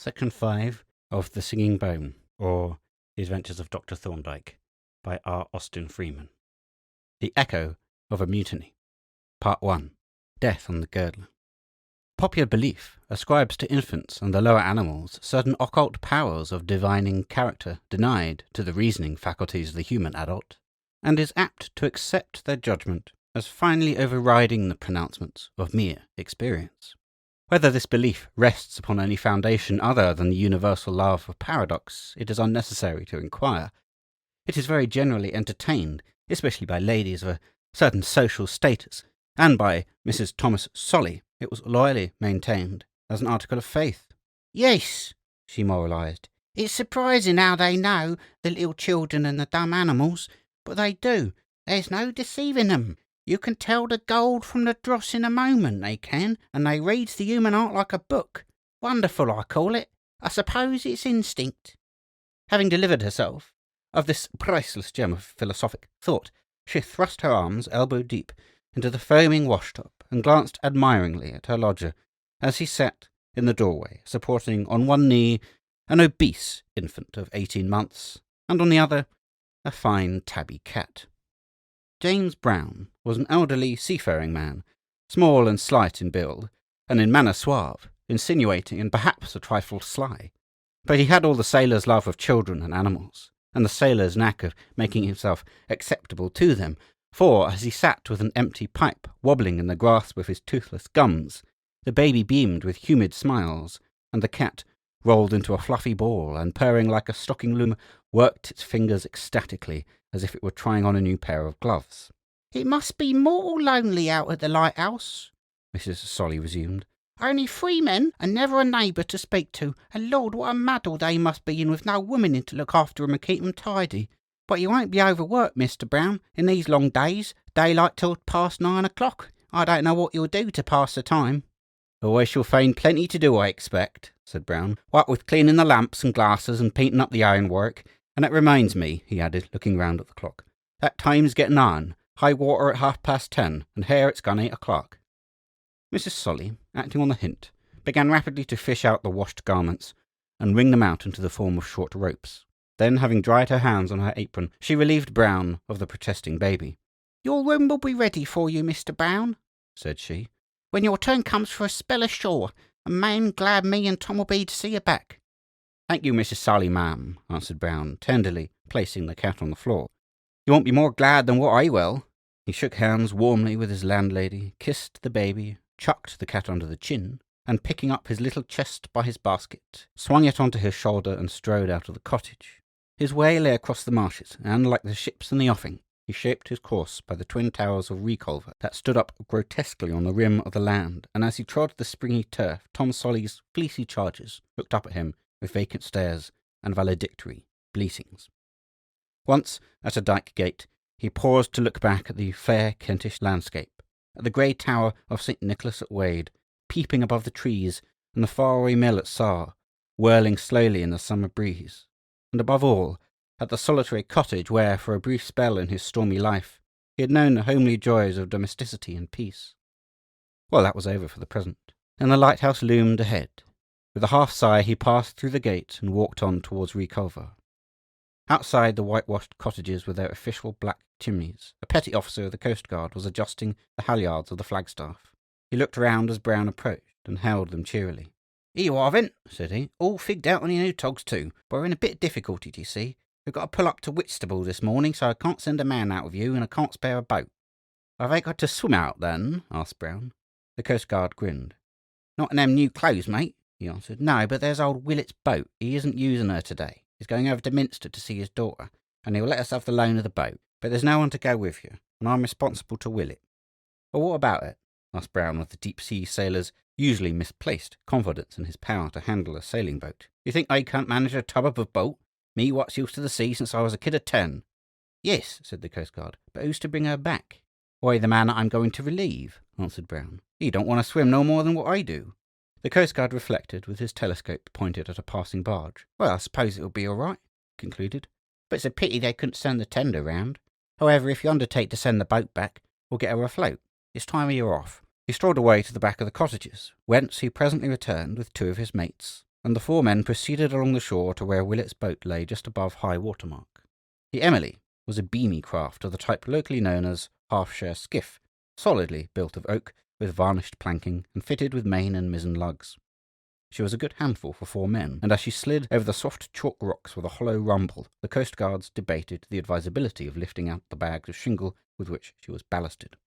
Section 5 of The Singing Bone, or The Adventures of Dr. Thorndyke, by R. Austin Freeman. The Echo of a Mutiny. Part 1. Death on the Girdler. Popular belief ascribes to infants and the lower animals certain occult powers of divining character denied to the reasoning faculties of the human adult, and is apt to accept their judgment as finally overriding the pronouncements of mere experience. Whether this belief rests upon any foundation other than the universal love of paradox, it is unnecessary to inquire. It is very generally entertained, especially by ladies of a certain social status, and by Mrs. Thomas Solly it was loyally maintained as an article of faith. "Yes," she moralised, "it's surprising how they know, the little children and the dumb animals, but they do. There's no deceiving them. You can tell the gold from the dross in a moment, they can, and they reads the human heart like a book. Wonderful, I call it. I suppose it's instinct." Having delivered herself of this priceless gem of philosophic thought, she thrust her arms elbow deep into the foaming washtub and glanced admiringly at her lodger as he sat in the doorway, supporting on one knee an obese infant of 18 months, and on the other a fine tabby cat. James Brown was an elderly seafaring man, small and slight in build, and in manner suave, insinuating, and perhaps a trifle sly. But he had all the sailor's love of children and animals, and the sailor's knack of making himself acceptable to them, for, as he sat with an empty pipe wobbling in the grasp of his toothless gums, the baby beamed with humid smiles, and the cat, rolled into a fluffy ball and purring like a stocking loom, worked its fingers ecstatically as if it were trying on a new pair of gloves. "It must be mortal lonely out at the lighthouse," Mrs. Solly resumed. "Only 3 men and never a neighbour to speak to, and Lord, what a muddle they must be in with no woman in to look after 'em and keep 'em tidy. But you won't be overworked, Mr. Brown, in these long days, daylight till past 9 o'clock. I don't know what you'll do to pass the time." "Oh, I shall find plenty to do, I expect," said Brown. "What with cleaning the lamps and glasses and painting up the ironwork. And it reminds me," he added, looking round at the clock, "that time's getting on. High water at 10:30, and here it's gone 8 o'clock. Mrs. Solly, acting on the hint, began rapidly to fish out the washed garments and wring them out into the form of short ropes. Then, having dried her hands on her apron, she relieved Brown of the protesting baby. "Your room will be ready for you, Mr. Brown," said she, "when your turn comes for a spell ashore, and man glad me and Tom will be to see you back." "Thank you, Mrs. Solly, ma'am," answered Brown, tenderly placing the cat on the floor. "You won't be more glad than what I will." He shook hands warmly with his landlady, kissed the baby, chucked the cat under the chin, and picking up his little chest by his basket, swung it onto his shoulder and strode out of the cottage. His way lay across the marshes, and, like the ships in the offing, he shaped his course by the twin towers of Reculver that stood up grotesquely on the rim of the land, and as he trod the springy turf, Tom Solly's fleecy charges looked up at him with vacant stares and valedictory bleatings. Once, at a dyke gate, he paused to look back at the fair Kentish landscape, at the grey tower of St. Nicholas at Wade, peeping above the trees, and the faraway mill at Sarr, whirling slowly in the summer breeze, and above all, at the solitary cottage where, for a brief spell in his stormy life, he had known the homely joys of domesticity and peace. Well, that was over for the present, and the lighthouse loomed ahead. With a half-sigh he passed through the gate and walked on towards Reculver. Outside the whitewashed cottages with their official black chimneys, a petty officer of the Coast Guard was adjusting the halyards of the flagstaff. He looked round as Brown approached, and hailed them cheerily. "Here you are, then," said he. "All figged out on your new togs, too. But we're in a bit of difficulty, do you see? We've got to pull up to Whitstable this morning, so I can't send a man out with you, and I can't spare a boat." "Have they got to swim out, then?" asked Brown. The Coast Guard grinned. "Not in them new clothes, mate," he answered. "No, but there's old Willet's boat. He isn't using her today. He's going over to Minster to see his daughter, and he'll let us have the loan of the boat. But there's no one to go with you, and I'm responsible to Willet." "Well, what about it?" asked Brown with the deep-sea sailor's usually misplaced confidence in his power to handle a sailing boat. "You think I can't manage a tub of a boat? Me what's used to the sea since I was a kid of 10. "Yes," said the Coast Guard, "but who's to bring her back?" "Why, the man that I'm going to relieve," answered Brown. "He don't want to swim no more than what I do." The Coast Guard reflected, with his telescope pointed at a passing barge. "Well, I suppose it'll be all right," he concluded. "But it's a pity they couldn't send the tender round. However, if you undertake to send the boat back, we'll get her afloat. It's time you're off." He strolled away to the back of the cottages, whence he presently returned with 2 of his mates, and the 4 men proceeded along the shore to where Willet's boat lay just above high water mark. The Emily was a beamy craft of the type locally known as half-share skiff, solidly built of oak, with varnished planking, and fitted with main and mizzen lugs. She was a good handful for 4 men, and as she slid over the soft chalk rocks with a hollow rumble, the coastguards debated the advisability of lifting out the bags of shingle with which she was ballasted.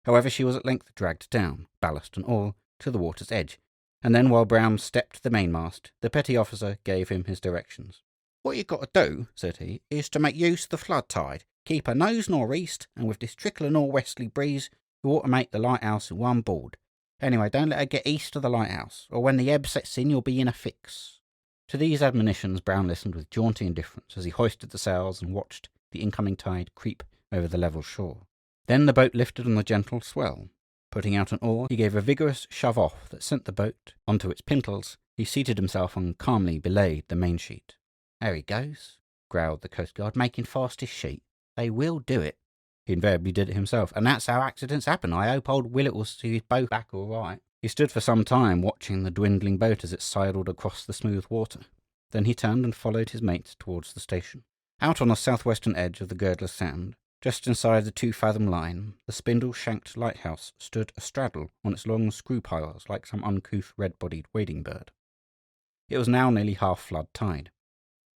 However, she was at length dragged down, ballast and all, to the water's edge, and then while Brown stepped the mainmast, the petty officer gave him his directions. "What you've got to do," said he, "is to make use of the flood tide. Keep her nose nor'east, and with this trickle of nor'westerly breeze, you ought to make the lighthouse in one board. Anyway, don't let her get east of the lighthouse, or when the ebb sets in, you'll be in a fix." To these admonitions Brown listened with jaunty indifference as he hoisted the sails and watched the incoming tide creep over the level shore. Then the boat lifted on the gentle swell. Putting out an oar, he gave a vigorous shove off that sent the boat onto its pintles. He seated himself and calmly belayed the main sheet. "There he goes," growled the coastguard, "making fast his sheet. They will do it." He invariably did it himself, and that's how accidents happen. I hope old Willet will see his boat back all right. He stood for some time watching the dwindling boat as it sidled across the smooth water. Then he turned and followed his mates towards the station. Out on the southwestern edge of the Girdler Sound, just inside the 2-fathom line, the spindle-shanked lighthouse stood astraddle on its long screw piles like some uncouth red-bodied wading bird. It was now nearly half-flood tide.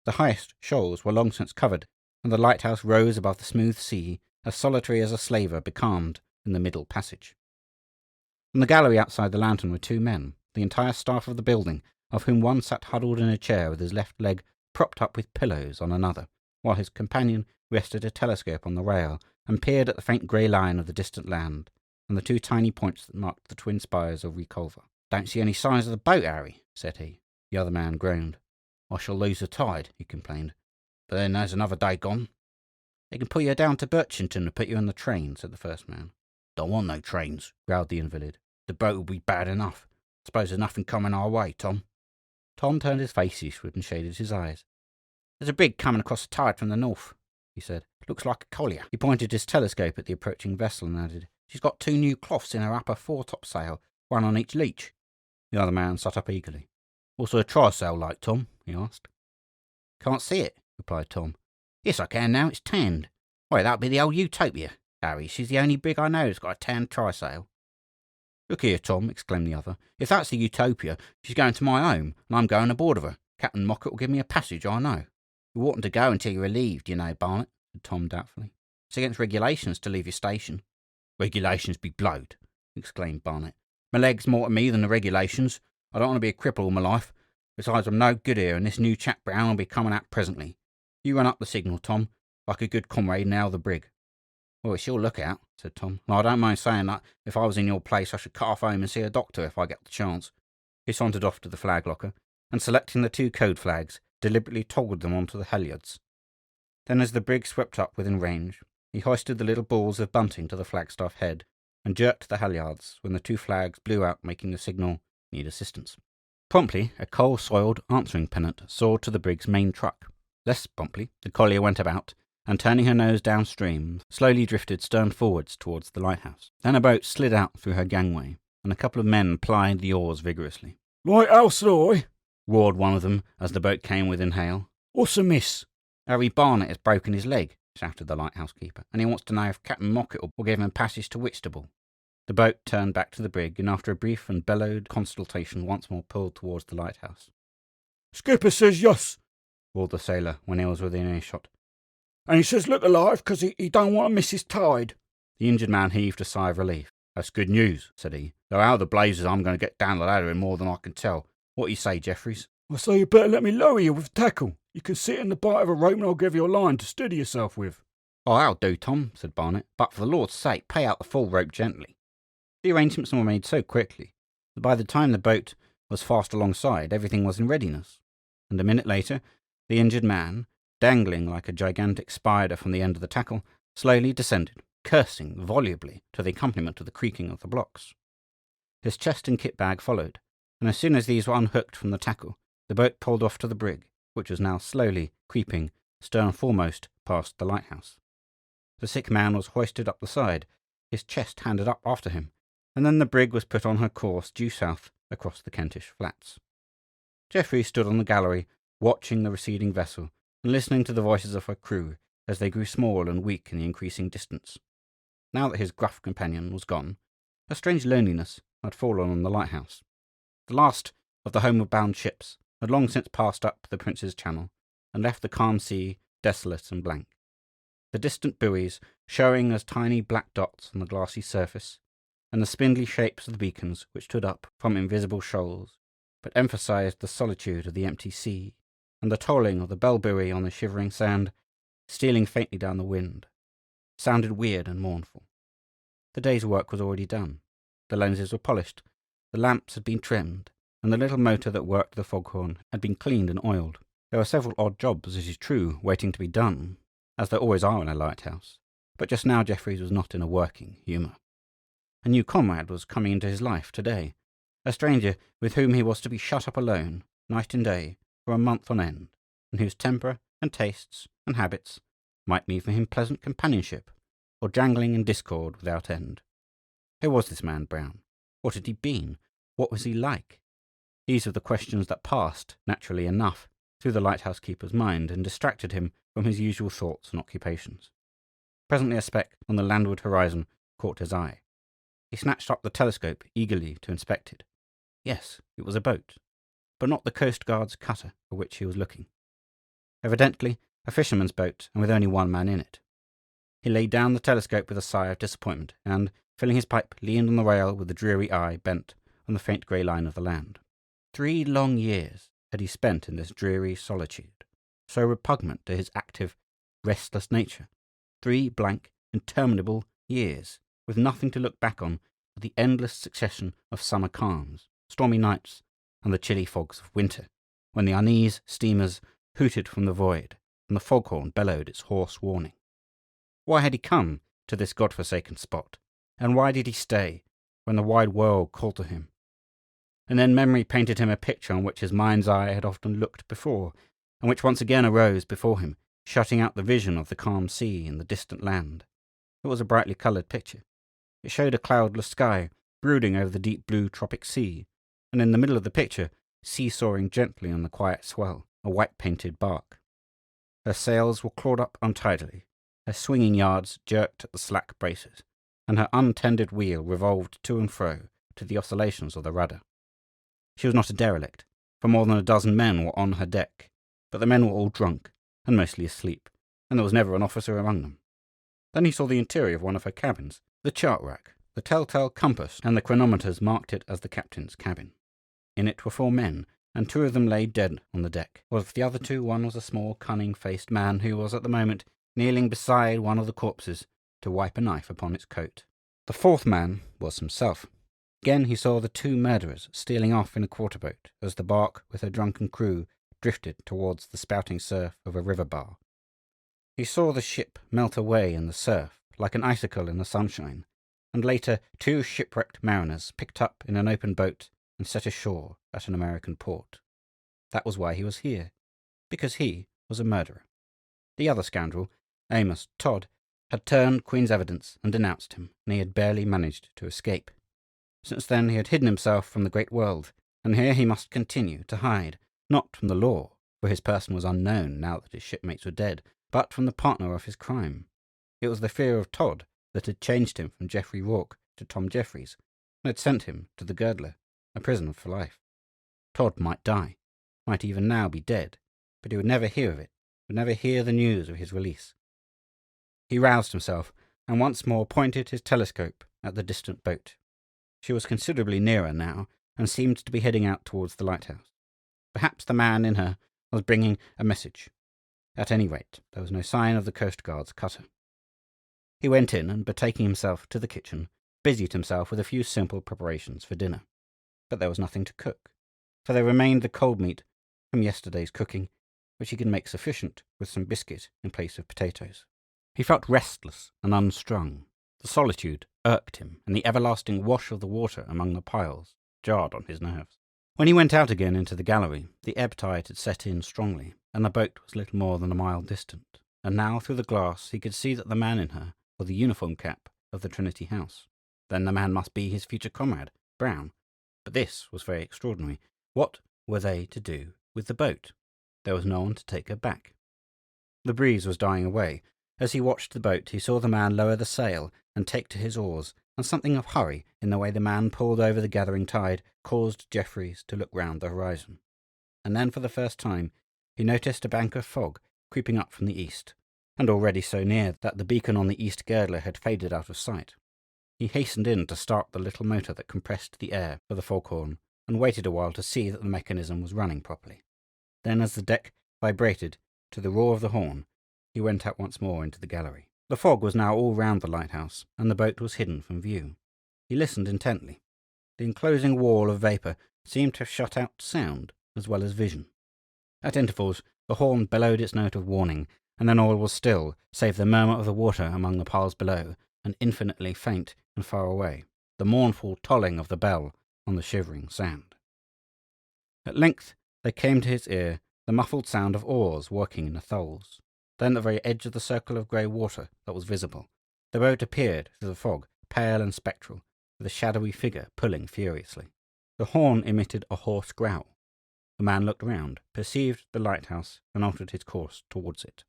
The highest shoals were long since covered, and the lighthouse rose above the smooth sea, as solitary as a slaver becalmed in the middle passage. In the gallery outside the lantern were 2 men, the entire staff of the building, of whom one sat huddled in a chair with his left leg propped up with pillows on another, while his companion rested a telescope on the rail and peered at the faint grey line of the distant land and the 2 tiny points that marked the twin spires of Reculver. "Don't see any signs of the boat, Harry," said he. The other man groaned. "I shall lose the tide," he complained. "But then there's another day gone." "They can pull you down to Birchington and put you on the train," said the first man. "Don't want no trains," growled the invalid. "The boat will be bad enough. Suppose there's nothing coming our way, Tom." Tom turned his face eastward and shaded his eyes. "There's a brig coming across the tide from the north," he said. "Looks like a collier." He pointed his telescope at the approaching vessel and added, "She's got 2 new cloths in her upper foretopsail, one on each leech." The other man sat up eagerly. "What's her trysail like, Tom?" he asked. "Can't see it," replied Tom. "Yes, I can now. It's tanned. Why, that'll be the old Utopia, Harry. She's the only brig I know that's got a tanned trysail." "Look here, Tom," exclaimed the other. "If that's the Utopia, she's going to my home, and I'm going aboard of her. Captain Mockett will give me a passage, I know." "You oughtn't to go until you're relieved, you know, Barnett," said Tom doubtfully. "It's against regulations to leave your station." "Regulations be blowed!" exclaimed Barnett. "My leg's more to me than the regulations. I don't want to be a cripple all my life. Besides, I'm no good here, and this new chap Brown will be coming out presently. You run up the signal, Tom, like a good comrade, and hail the brig." "Well, it's your lookout," said Tom, "and I don't mind saying that if I was in your place I should cut off home and see a doctor if I get the chance." He sauntered off to the flag locker, and selecting the 2 code flags, deliberately toggled them onto the halyards. Then, as the brig swept up within range, he hoisted the little balls of bunting to the flagstaff head, and jerked the halyards when the 2 flags blew out, making the signal, "Need assistance." Promptly, a coal-soiled answering pennant soared to the brig's main truck. Less promptly, the collier went about, and turning her nose downstream, slowly drifted stern forwards towards the lighthouse. Then a boat slid out through her gangway, and a couple of men plied the oars vigorously. "Lighthouse, ahoy!" roared one of them as the boat came within hail. "What's amiss?" "Harry Barnett has broken his leg," shouted the lighthouse keeper, "and he wants to know if Captain Mockett will give him passage to Whitstable." The boat turned back to the brig, and after a brief and bellowed consultation once more pulled towards the lighthouse. "Skipper says yes," roared the sailor when he was within earshot. "And he says look alive, 'cause he don't want to miss his tide." The injured man heaved a sigh of relief. "That's good news," said he, "though how the blazes I'm going to get down the ladder in more than I can tell. What do you say, Jeffries?" "I say you better let me lower you with the tackle. You can sit in the bight of a rope and I'll give you a line to steady yourself with." "Oh, that'll do, Tom," said Barnett, "but for the Lord's sake, pay out the full rope gently." The arrangements were made so quickly that by the time the boat was fast alongside, everything was in readiness, and a minute later, the injured man, dangling like a gigantic spider from the end of the tackle, slowly descended, cursing volubly to the accompaniment of the creaking of the blocks. His chest and kit bag followed, and as soon as these were unhooked from the tackle, the boat pulled off to the brig, which was now slowly creeping stern foremost past the lighthouse. The sick man was hoisted up the side, his chest handed up after him, and then the brig was put on her course due south across the Kentish flats. Geoffrey stood on the gallery, watching the receding vessel and listening to the voices of her crew as they grew small and weak in the increasing distance. Now that his gruff companion was gone, a strange loneliness had fallen on the lighthouse. The last of the homeward-bound ships had long since passed up the Prince's Channel and left the calm sea desolate and blank. The distant buoys showing as tiny black dots on the glassy surface, and the spindly shapes of the beacons which stood up from invisible shoals, but emphasized the solitude of the empty sea, and the tolling of the bell buoy on the shivering sand, stealing faintly down the wind, sounded weird and mournful. The day's work was already done. The lenses were polished, the lamps had been trimmed, and the little motor that worked the foghorn had been cleaned and oiled. There were several odd jobs, it is true, waiting to be done, as there always are in a lighthouse, but just now Jeffreys was not in a working humour. A new comrade was coming into his life today, a stranger with whom he was to be shut up alone, night and day, for a month on end, and whose temper and tastes and habits might mean for him pleasant companionship, or jangling and discord without end. Who was this man Brown? What had he been? What was he like? These were the questions that passed, naturally enough, through the lighthouse keeper's mind, and distracted him from his usual thoughts and occupations. Presently a speck on the landward horizon caught his eye. He snatched up the telescope eagerly to inspect it. Yes, it was a boat, but not the Coast Guard's cutter for which he was looking. Evidently a fisherman's boat, and with only one man in it. He laid down the telescope with a sigh of disappointment, and, filling his pipe, leaned on the rail with the dreary eye bent on the faint grey line of the land. 3 long years had he spent in this dreary solitude, so repugnant to his active, restless nature. 3 blank, interminable years, with nothing to look back on but the endless succession of summer calms, stormy nights, and the chilly fogs of winter, when the uneasy steamers hooted from the void, and the foghorn bellowed its hoarse warning. Why had he come to this God-forsaken spot, and why did he stay when the wide world called to him? And then memory painted him a picture on which his mind's eye had often looked before, and which once again arose before him, shutting out the vision of the calm sea and the distant land. It was a brightly coloured picture. It showed a cloudless sky brooding over the deep blue tropic sea, and in the middle of the picture, seesawing gently on the quiet swell, a white-painted bark. Her sails were clawed up untidily, her swinging yards jerked at the slack braces, and her untended wheel revolved to and fro to the oscillations of the rudder. She was not a derelict, for more than a dozen men were on her deck, but the men were all drunk, and mostly asleep, and there was never an officer among them. Then he saw the interior of one of her cabins, the chart rack, the telltale compass, and the chronometers marked it as the captain's cabin. In it were 4 men, and 2 of them lay dead on the deck. Of the other 2, one was a small, cunning-faced man who was at the moment kneeling beside one of the corpses to wipe a knife upon its coat. The 4th man was himself. Again he saw the 2 murderers stealing off in a quarter-boat as the bark with her drunken crew drifted towards the spouting surf of a river bar. He saw the ship melt away in the surf like an icicle in the sunshine, and later 2 shipwrecked mariners picked up in an open boat and set ashore at an American port. That was why he was here, because he was a murderer. The other scoundrel, Amos Todd, had turned Queen's evidence and denounced him, and he had barely managed to escape. Since then he had hidden himself from the great world, and here he must continue to hide, not from the law, for his person was unknown now that his shipmates were dead, but from the partner of his crime. It was the fear of Todd that had changed him from Geoffrey Rourke to Tom Jeffreys, and had sent him to the Girdler, a prisoner for life. Todd might die, might even now be dead, but he would never hear of it, would never hear the news of his release. He roused himself, and once more pointed his telescope at the distant boat. She was considerably nearer now, and seemed to be heading out towards the lighthouse. Perhaps the man in her was bringing a message. At any rate, there was no sign of the Coast Guard's cutter. He went in, and betaking himself to the kitchen, busied himself with a few simple preparations for dinner. But there was nothing to cook, for there remained the cold meat from yesterday's cooking, which he could make sufficient with some biscuit in place of potatoes. He felt restless and unstrung. The solitude irked him, and the everlasting wash of the water among the piles jarred on his nerves. When he went out again into the gallery, the ebb tide had set in strongly, and the boat was little more than a mile distant, and now through the glass he could see that the man in her wore the uniform cap of the Trinity House. Then the man must be his future comrade, Brown. But this was very extraordinary. What were they to do with the boat? There was no one to take her back. The breeze was dying away. As he watched the boat, he saw the man lower the sail and take to his oars, and something of hurry in the way the man pulled over the gathering tide caused Jeffreys to look round the horizon. And then for the first time he noticed a bank of fog creeping up from the east, and already so near that the beacon on the east girdler had faded out of sight. He hastened in to start the little motor that compressed the air for the foghorn, and waited a while to see that the mechanism was running properly. Then, as the deck vibrated to the roar of the horn, he went out once more into the gallery. The fog was now all round the lighthouse, and the boat was hidden from view. He listened intently. The enclosing wall of vapour seemed to have shut out sound as well as vision. At intervals the horn bellowed its note of warning, and then all was still, save the murmur of the water among the piles below, and infinitely faint and far away, the mournful tolling of the bell on the shivering sand. At length there came to his ear the muffled sound of oars working in the tholes. Then at the very edge of the circle of grey water that was visible, the boat appeared through the fog, pale and spectral, with a shadowy figure pulling furiously. The horn emitted a hoarse growl. The man looked round, perceived the lighthouse, and altered his course towards it.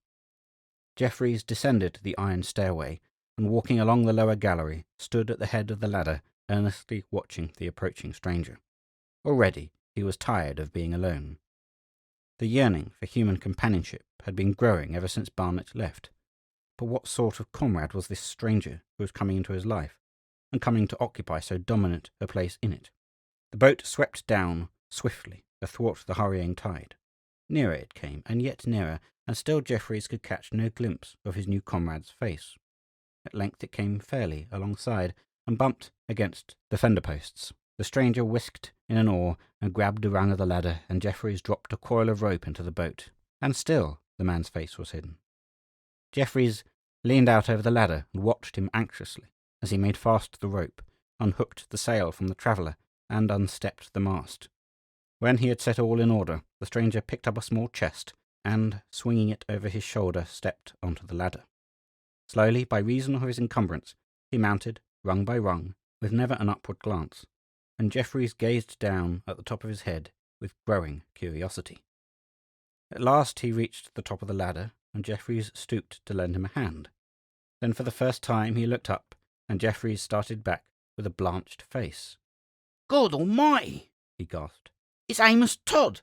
Jeffreys descended the iron stairway, and walking along the lower gallery, stood at the head of the ladder, earnestly watching the approaching stranger. Already he was tired of being alone. The yearning for human companionship had been growing ever since Barnet left. But what sort of comrade was this stranger who was coming into his life, and coming to occupy so dominant a place in it? The boat swept down swiftly athwart the hurrying tide. Nearer it came, and yet nearer, and still Jeffreys could catch no glimpse of his new comrade's face. At length it came fairly alongside, and bumped against the fender posts. The stranger whisked in an oar and grabbed a rung of the ladder, and Jeffreys dropped a coil of rope into the boat. And still the man's face was hidden. Jeffreys leaned out over the ladder and watched him anxiously as he made fast the rope, unhooked the sail from the traveller, and unstepped the mast. When he had set all in order, the stranger picked up a small chest, and, swinging it over his shoulder, stepped onto the ladder. Slowly, by reason of his encumbrance, he mounted, rung by rung, with never an upward glance, and Jeffreys gazed down at the top of his head with growing curiosity. At last he reached the top of the ladder, and Jeffreys stooped to lend him a hand. Then for the first time he looked up, and Jeffreys started back with a blanched face. "God almighty!" he gasped. "It's Amos Todd!"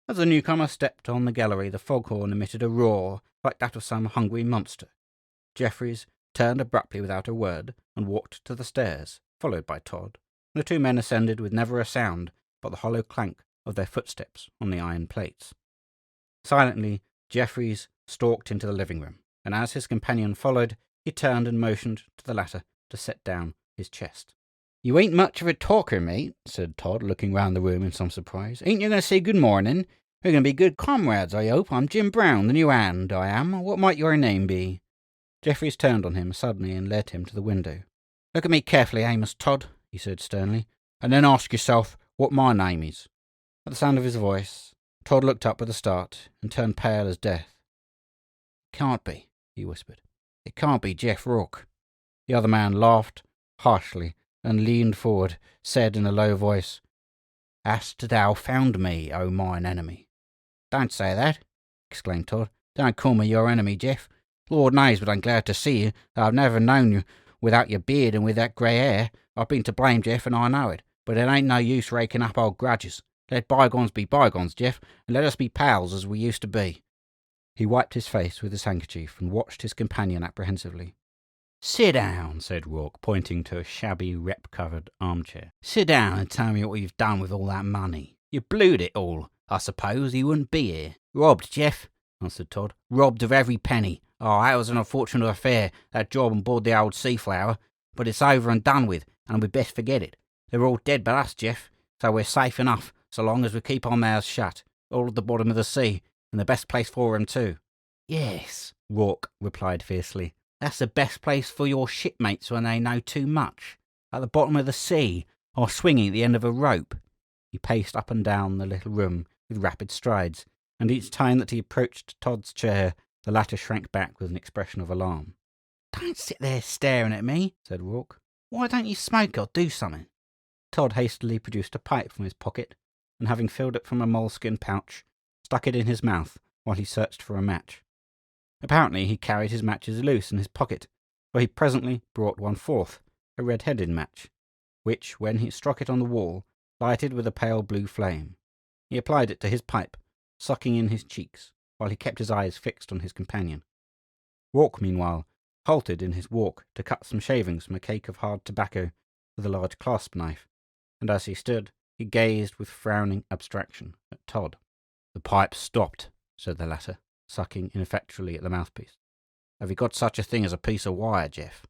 As the newcomer stepped on the gallery, the foghorn emitted a roar like that of some hungry monster. Jeffreys turned abruptly without a word, and walked to the stairs, followed by Todd. The two men ascended with never a sound but the hollow clank of their footsteps on the iron plates. Silently, Jeffreys stalked into the living room, and as his companion followed, he turned and motioned to the latter to set down his chest. "You ain't much of a talker, mate," said Todd, looking round the room in some surprise. "Ain't you going to say good morning? We're going to be good comrades, I hope. I'm Jim Brown, the new hand, I am. What might your name be?" Jeffreys turned on him suddenly and led him to the window. "Look at me carefully, Amos Todd," he said sternly, "and then ask yourself what my name is." At the sound of his voice, Todd looked up with a start and turned pale as death. "It can't be," he whispered. "It can't be Jeff Rourke." The other man laughed harshly and leaned forward, said in a low voice, "Hast thou found me, O mine enemy?" "Don't say that," exclaimed Todd. "Don't call me your enemy, Jeff. Lord knows but I'm glad to see you. I've never known you without your beard and with that grey hair. I've been to blame, Jeff, and I know it, but it ain't no use raking up old grudges. Let bygones be bygones, Jeff, and let us be pals as we used to be." He wiped his face with his handkerchief and watched his companion apprehensively. "Sit down," said Rourke, pointing to a shabby, rep-covered armchair. "Sit down and tell me what you've done with all that money. You blued it all, I suppose. You wouldn't be here." "Robbed, Jeff," answered Todd. "Robbed of every penny. Oh, that was an unfortunate affair, that job on board the old Seaflower. But it's over and done with, and we'd best forget it. They're all dead but us, Jeff, so we're safe enough, so long as we keep our mouths shut. All at the bottom of the sea, and the best place for 'em, too." "Yes," Rourke replied fiercely. "That's the best place for your shipmates when they know too much. At the bottom of the sea, or swinging at the end of a rope." He paced up and down the little room with rapid strides, and each time that he approached Todd's chair, the latter shrank back with an expression of alarm. "Don't sit there staring at me," said Rourke. "Why don't you smoke or do something?" Todd hastily produced a pipe from his pocket and having filled it from a moleskin pouch, stuck it in his mouth while he searched for a match. Apparently he carried his matches loose in his pocket, for he presently brought one forth, a red-headed match, which, when he struck it on the wall, lighted with a pale blue flame. He applied it to his pipe, sucking in his cheeks, while he kept his eyes fixed on his companion. Rourke, meanwhile, halted in his walk to cut some shavings from a cake of hard tobacco with a large clasp knife, and as he stood, he gazed with frowning abstraction at Todd. "The pipe's stopped," said the latter, sucking ineffectually at the mouthpiece. "Have you got such a thing as a piece of wire, Jeff?"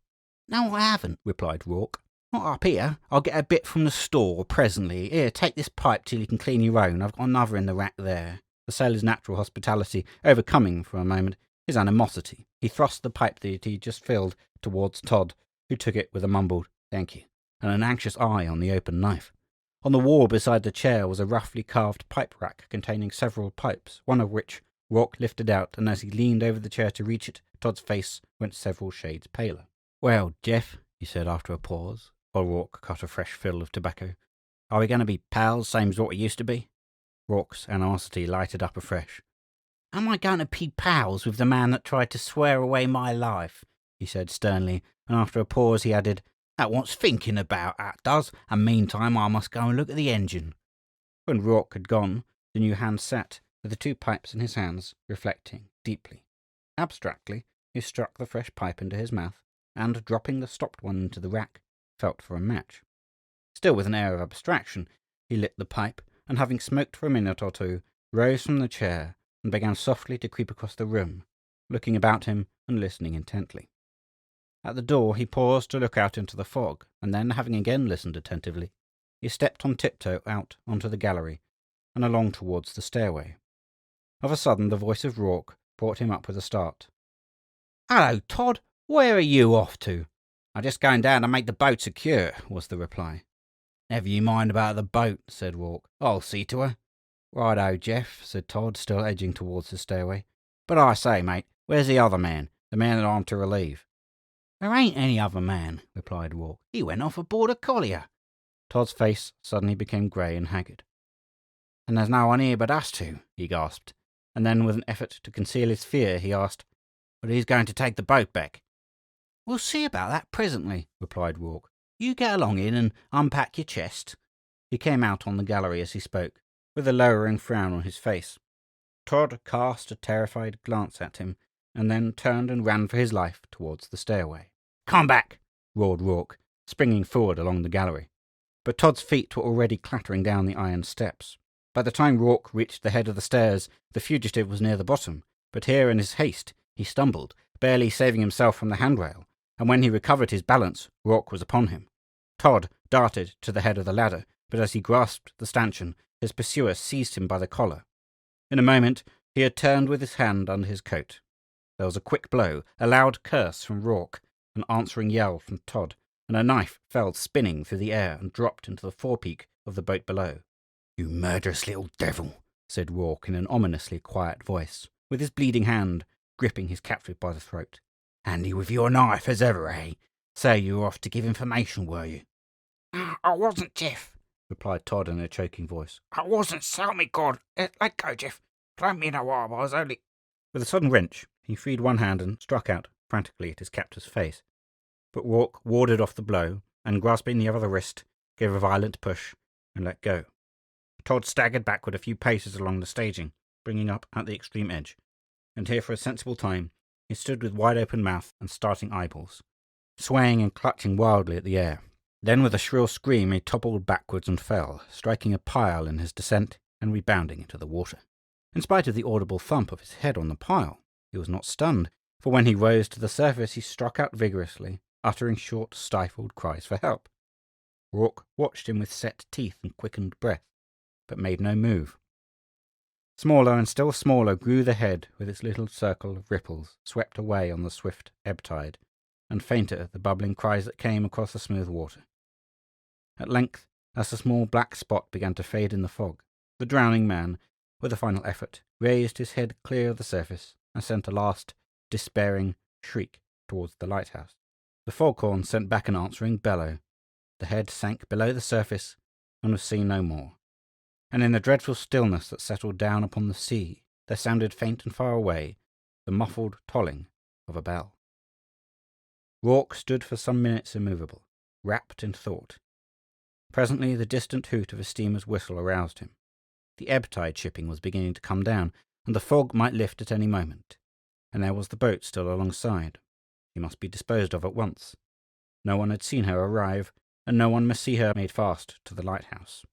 "No, I haven't," replied Rourke. "Not up here. I'll get a bit from the store presently. Here, take this pipe till you can clean your own. I've got another in the rack there." The sailor's natural hospitality overcoming for a moment his animosity, he thrust the pipe that he had just filled towards Todd, who took it with a mumbled "thank you," and an anxious eye on the open knife. On the wall beside the chair was a roughly carved pipe rack containing several pipes, one of which Rourke lifted out, and as he leaned over the chair to reach it, Todd's face went several shades paler. "Well, Jeff," he said after a pause, while Rourke cut a fresh fill of tobacco, "are we going to be pals, same as what we used to be?" Rourke's animosity lighted up afresh. "Am I going to be pals with the man that tried to swear away my life?" he said sternly, and after a pause he added, "That wants thinking about, that does, and meantime I must go and look at the engine." When Rourke had gone, the new hand sat, with the two pipes in his hands, reflecting deeply. Abstractly, he struck the fresh pipe into his mouth, and, dropping the stopped one into the rack, felt for a match. Still with an air of abstraction, he lit the pipe, and having smoked for a minute or two, rose from the chair, and began softly to creep across the room, looking about him and listening intently. At the door he paused to look out into the fog, and then, having again listened attentively, he stepped on tiptoe out onto the gallery and along towards the stairway. Of a sudden the voice of Rourke brought him up with a start. "Hello, Todd. Where are you off to?" "I'm just going down to make the boat secure," was the reply. "Never you mind about the boat," said Rourke. "I'll see to her." "Righto, Jeff," said Todd, still edging towards the stairway. "But I say, mate, where's the other man, the man that I'm to relieve?" "There ain't any other man," replied Rourke. "He went off aboard a collier." Todd's face suddenly became grey and haggard. "And there's no one here but us two," he gasped, and then with an effort to conceal his fear, he asked, "But who's going to take the boat back?" "We'll see about that presently," replied Rourke. "You get along in and unpack your chest." He came out on the gallery as he spoke, with a lowering frown on his face. Todd cast a terrified glance at him, and then turned and ran for his life towards the stairway. "Come back!" roared Rourke, springing forward along the gallery. But Todd's feet were already clattering down the iron steps. By the time Rourke reached the head of the stairs, the fugitive was near the bottom, but here in his haste he stumbled, barely saving himself from the handrail, and when he recovered his balance, Rourke was upon him. Todd darted to the head of the ladder, but as he grasped the stanchion, his pursuer seized him by the collar. In a moment he had turned with his hand under his coat. There was a quick blow, a loud curse from Rourke, an answering yell from Todd, and a knife fell spinning through the air and dropped into the forepeak of the boat below. "You murderous little devil," said Rourke in an ominously quiet voice, with his bleeding hand gripping his captive by the throat. "Handy with your knife as ever, eh? So you were off to give information, were you?" "I wasn't, Jeff," replied Todd in a choking voice. "I wasn't, so help me God. Let go, Jeff. Don't mean no harm. I was only—" With a sudden wrench, he freed one hand and struck out frantically at his captor's face. But Rourke warded off the blow, and grasping the other wrist, gave a violent push and let go. Todd staggered backward a few paces along the staging, bringing up at the extreme edge, and here for a sensible time he stood with wide-open mouth and starting eyeballs, swaying and clutching wildly at the air. Then with a shrill scream he toppled backwards and fell, striking a pile in his descent and rebounding into the water. In spite of the audible thump of his head on the pile, he was not stunned, for when he rose to the surface he struck out vigorously, uttering short, stifled cries for help. Rourke watched him with set teeth and quickened breath, but made no move. Smaller and still smaller grew the head with its little circle of ripples swept away on the swift ebb tide, and fainter the bubbling cries that came across the smooth water. At length, as the small black spot began to fade in the fog, the drowning man, with a final effort, raised his head clear of the surface and sent a last, despairing shriek towards the lighthouse. The foghorn sent back an answering bellow. The head sank below the surface and was seen no more. and in the dreadful stillness that settled down upon the sea, there sounded faint and far away the muffled tolling of a bell. Rourke stood for some minutes immovable, wrapped in thought. Presently the distant hoot of a steamer's whistle aroused him. The ebb tide shipping was beginning to come down, and the fog might lift at any moment. And there was the boat still alongside. She must be disposed of at once. No one had seen her arrive, and no one must see her made fast to the lighthouse.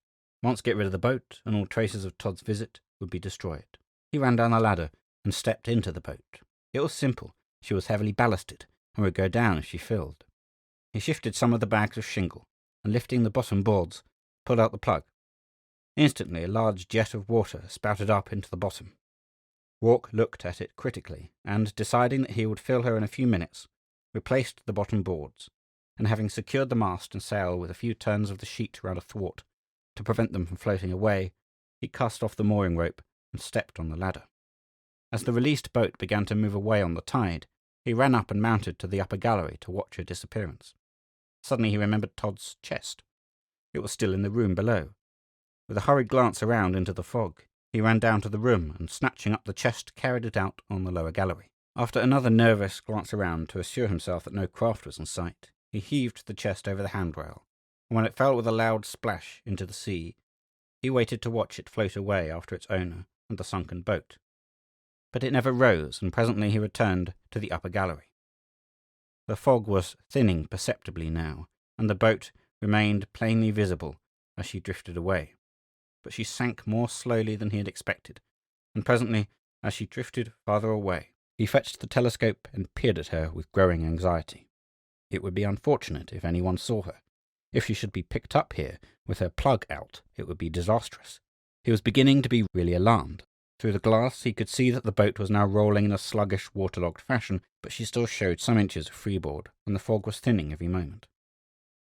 Once get rid of the boat, and all traces of Todd's visit would be destroyed. He ran down the ladder and stepped into the boat. It was simple. She was heavily ballasted, and would go down if she filled. He shifted some of the bags of shingle, and lifting the bottom boards, pulled out the plug. Instantly a large jet of water spouted up into the bottom. Rourke looked at it critically, and, deciding that he would fill her in a few minutes, replaced the bottom boards, and having secured the mast and sail with a few turns of the sheet round a thwart to prevent them from floating away, he cast off the mooring rope and stepped on the ladder. As the released boat began to move away on the tide, he ran up and mounted to the upper gallery to watch her disappearance. Suddenly he remembered Todd's chest. It was still in the room below. With a hurried glance around into the fog, he ran down to the room and, snatching up the chest, carried it out on the lower gallery. After another nervous glance around to assure himself that no craft was in sight, he heaved the chest over the handrail, and when it fell with a loud splash into the sea, he waited to watch it float away after its owner and the sunken boat. But it never rose, and presently he returned to the upper gallery. The fog was thinning perceptibly now, and the boat remained plainly visible as she drifted away. But she sank more slowly than he had expected, and presently, as she drifted farther away, he fetched the telescope and peered at her with growing anxiety. It would be unfortunate if anyone saw her. If she should be picked up here with her plug out, it would be disastrous. He was beginning to be really alarmed. Through the glass he could see that the boat was now rolling in a sluggish, waterlogged fashion, but she still showed some inches of freeboard, and the fog was thinning every moment.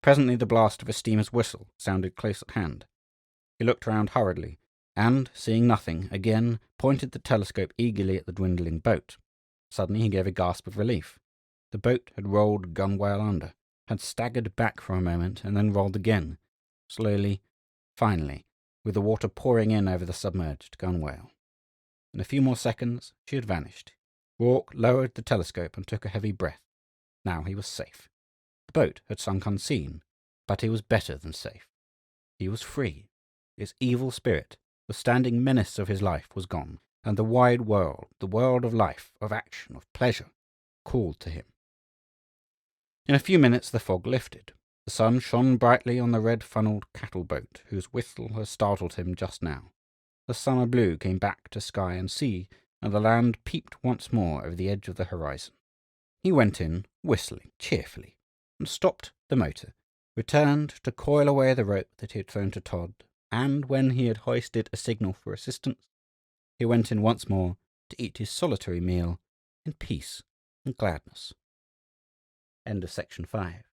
Presently the blast of a steamer's whistle sounded close at hand. He looked round hurriedly, and, seeing nothing, again pointed the telescope eagerly at the dwindling boat. Suddenly he gave a gasp of relief. The boat had rolled gunwale under, had staggered back for a moment, and then rolled again, slowly, finally, with the water pouring in over the submerged gunwale. In a few more seconds she had vanished. Rourke lowered the telescope and took a heavy breath. Now he was safe. The boat had sunk unseen, but he was better than safe. He was free. Its evil spirit, the standing menace of his life, was gone, and the wide world, the world of life, of action, of pleasure, called to him. In a few minutes the fog lifted. The sun shone brightly on the red-funnelled cattle-boat whose whistle had startled him just now. The summer blue came back to sky and sea, and the land peeped once more over the edge of the horizon. He went in, whistling cheerfully, and stopped the motor, returned to coil away the rope that he had thrown to Todd, and when he had hoisted a signal for assistance, he went in once more to eat his solitary meal in peace and gladness. End of section 5.